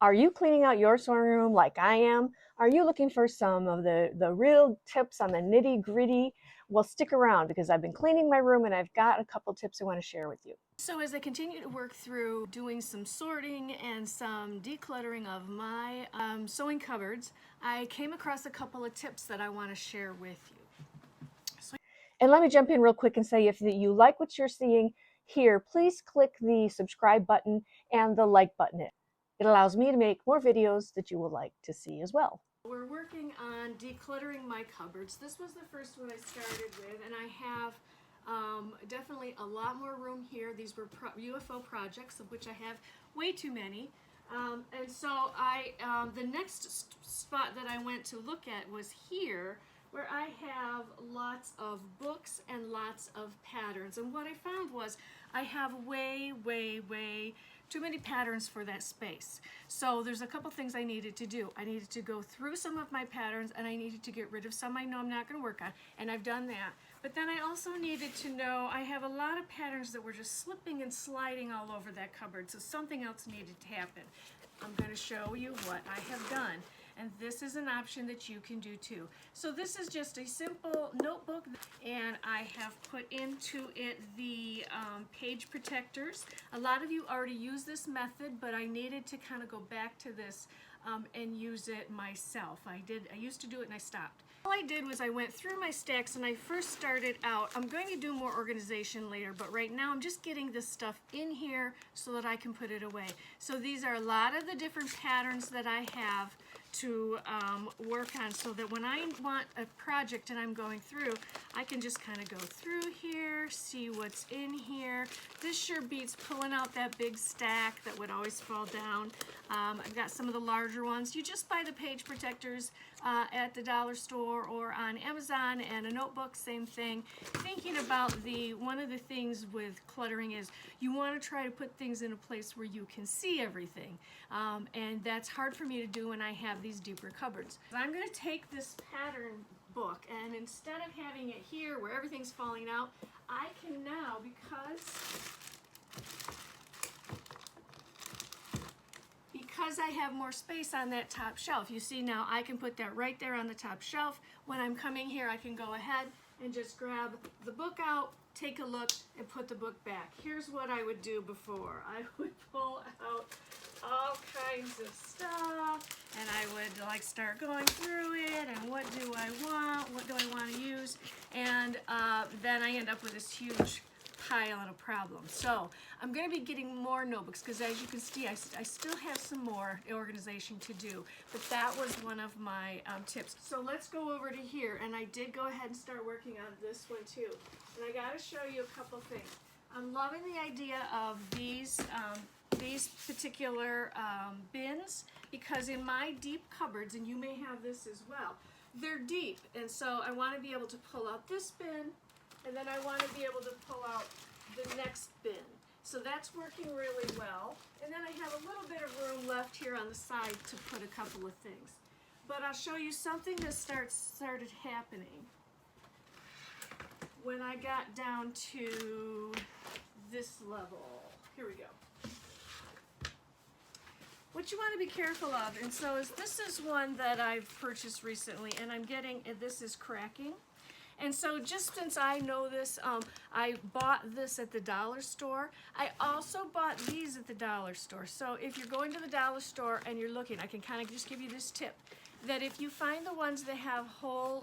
Are you cleaning out your sewing room like I am? Are you looking for some of the real tips on the nitty gritty? Well, stick around because I've been cleaning my room and I've got a couple tips I want to share with you. So as I continue to work through doing some sorting and some decluttering of my sewing cupboards, I came across a couple of tips that I want to share with you. And let me jump in real quick and say if you like what you're seeing here, please click the subscribe button and the like button. It allows me to make more videos that you will like to see as well. We're working on decluttering my cupboards. This was the first one I started with, and I have definitely a lot more room here. These were UFO projects, of which I have way too many. And so the next spot that I went to look at was here, where I have lots of books and lots of patterns. And what I found was I have way too many patterns for that space. So there's a couple things I needed to do. I needed to go through some of my patterns, and I needed to get rid of some I know I'm not going to work on, and I've done that. But then I also needed to know I have a lot of patterns that were just slipping and sliding all over that cupboard, so something else needed to happen. I'm going to show you what I have done. And this is an option that you can do too. So this is just a simple notebook, and I have put into it the page protectors. A lot of you already use this method, but I needed to kind of go back to this and use it myself. I used to do it and I stopped. All I did was I went through my stacks, and I first started out, I'm going to do more organization later, but right now I'm just getting this stuff in here so that I can put it away. So these are a lot of the different patterns that I have to work on, so that when I want a project and I'm going through, I can just kind of go through here, see what's in here. This sure beats pulling out that big stack that would always fall down. I've got some of the larger ones. You just buy the page protectors at the dollar store or on Amazon, and a notebook, same thing. Thinking about one of the things with cluttering is you want to try to put things in a place where you can see everything, and that's hard for me to do when I have these deeper cupboards. I'm going to take this pattern book, and instead of having it here where everything's falling out, I can now, because I have more space on that top shelf. You see now I can put that right there on the top shelf. When I'm coming here, I can go ahead and just grab the book out, take a look, and put the book back. Here's what I would do before. I would pull out all kinds of stuff, and I would start going through it, and what do I want, what do I want to use, and then I end up with this huge pile and a problem. So I'm going to be getting more notebooks, because as you can see, I still have some more organization to do, but that was one of my tips. So let's go over to here, and I did go ahead and start working on this one too, and I got to show you a couple things. I'm loving the idea of these particular bins, because in my deep cupboards, and you may have this as well, they're deep, and so I want to be able to pull out this bin, and then I want to be able to pull out the next bin. So that's working really well. And then I have a little bit of room left here on the side to put a couple of things. But I'll show you something that started happening when I got down to this level. Here we go. What you want to be careful of, and so this is one that I've purchased recently, and I'm getting, this is cracking. And so just since I know this, I bought this at the dollar store. I also bought these at the dollar store. So if you're going to the dollar store and you're looking, I can kind of just give you this tip, that if you find the ones that have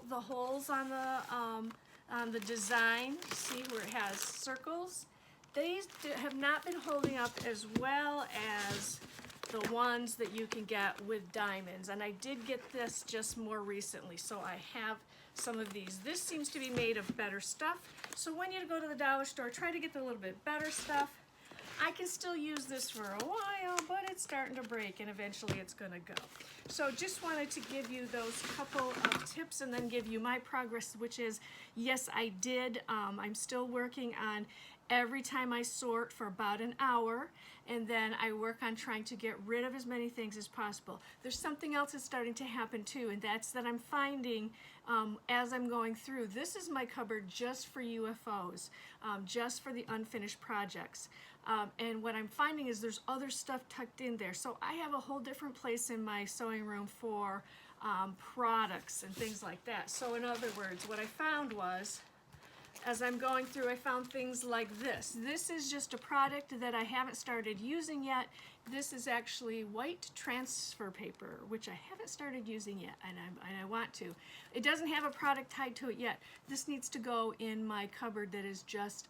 the holes on the design, see where it has circles, these have not been holding up as well as the ones that you can get with diamonds. And I did get this just more recently, so I have some of these. This seems to be made of better stuff, so when you go to the dollar store, try to get the little bit better stuff. I can still use this for a while, but it's starting to break, and eventually it's going to go. So just wanted to give you those couple of tips, and then give you my progress, which is, yes, I did. I'm still working on every time I sort for about an hour, and then I work on trying to get rid of as many things as possible. There's something else that's starting to happen too, and that's that I'm finding as I'm going through, this is my cupboard just for UFOs, just for the unfinished projects. And what I'm finding is there's other stuff tucked in there. So I have a whole different place in my sewing room for products and things like that. So in other words, what I found was, as I'm going through, I found things like this. This is just a product that I haven't started using yet. This is actually white transfer paper, which I haven't started using yet, and I want to. It doesn't have a product tied to it yet. This needs to go in my cupboard that is just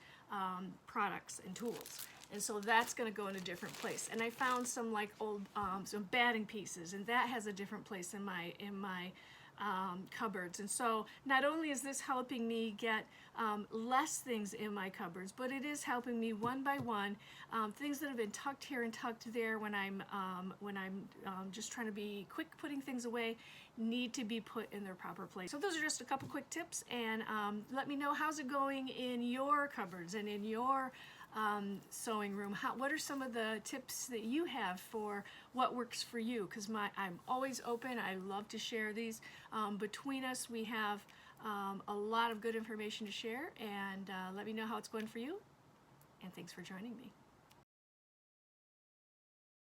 products and tools. And so that's going to go in a different place. And I found some like old some batting pieces, and that has a different place in my cupboards. And so not only is this helping me get less things in my cupboards, but it is helping me one by one, things that have been tucked here and tucked there when I'm just trying to be quick putting things away need to be put in their proper place. So those are just a couple quick tips, and let me know how's it going in your cupboards and in your sewing room. What are some of the tips that you have for what works for you? Because I'm always open. I love to share these. Between us, we have a lot of good information to share, and let me know how it's going for you. And thanks for joining me.